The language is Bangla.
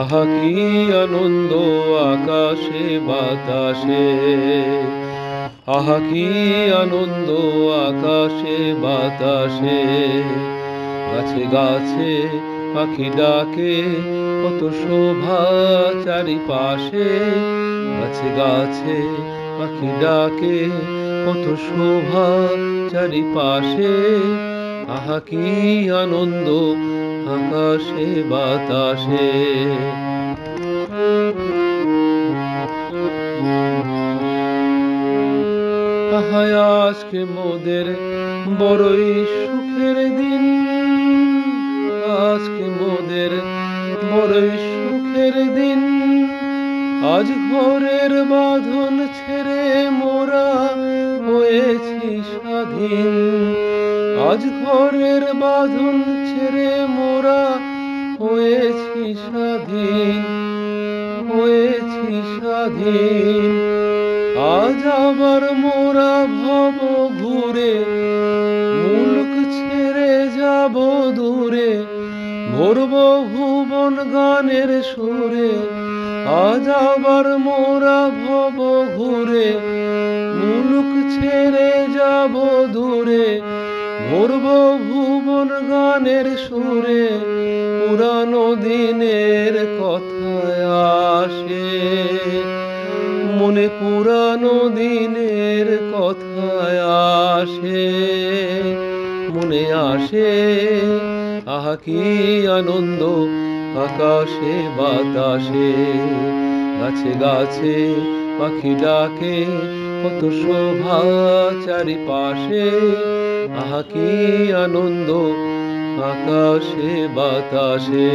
আহা কি আনন্দ আকাশে বাতাসে, আহা কি আনন্দ আকাশে বাতাসে। গাছে গাছে পাখি ডাকে, কত শোভা চারিপাশে। গাছে গাছে পাখি ডাকে, কত শোভা চারিপাশে। আহা কি আনন্দ আকাশে বাতাসে। আহা আজকে মোদের বড়ই সুখের দিন, আজকে মোদের বড়ই সুখের দিন। আজ ঘরের বাঁধন ছেড়ে মোরা হয়েছি স্বাধীন। আজ ঘরের বাঁধন ছেড়ে মোরা হয়েছি স্বাধীন, হয়েছি স্বাধীন। আজ আবার মোরা ভব ঘুরে, মুলক ছেড়ে যাব দূরে। ভরব ভুবন গানের সুরে, আজ আবার মোরা ভব ঘুরে, মুলক ছেড়ে যাব দূরে। ভরব ভুবন গানের সুরে, পুরানো দিনের কথায় আসে মনে, পুরানো দিনের কথায় আসে মনে আসে। আহা কি আনন্দ আকাশে বাতাসে। গাছে গাছে পাখি ডাকে, কত শোভা চারিপাশে। আহা কি আনন্দ আকাশে বাতাসে।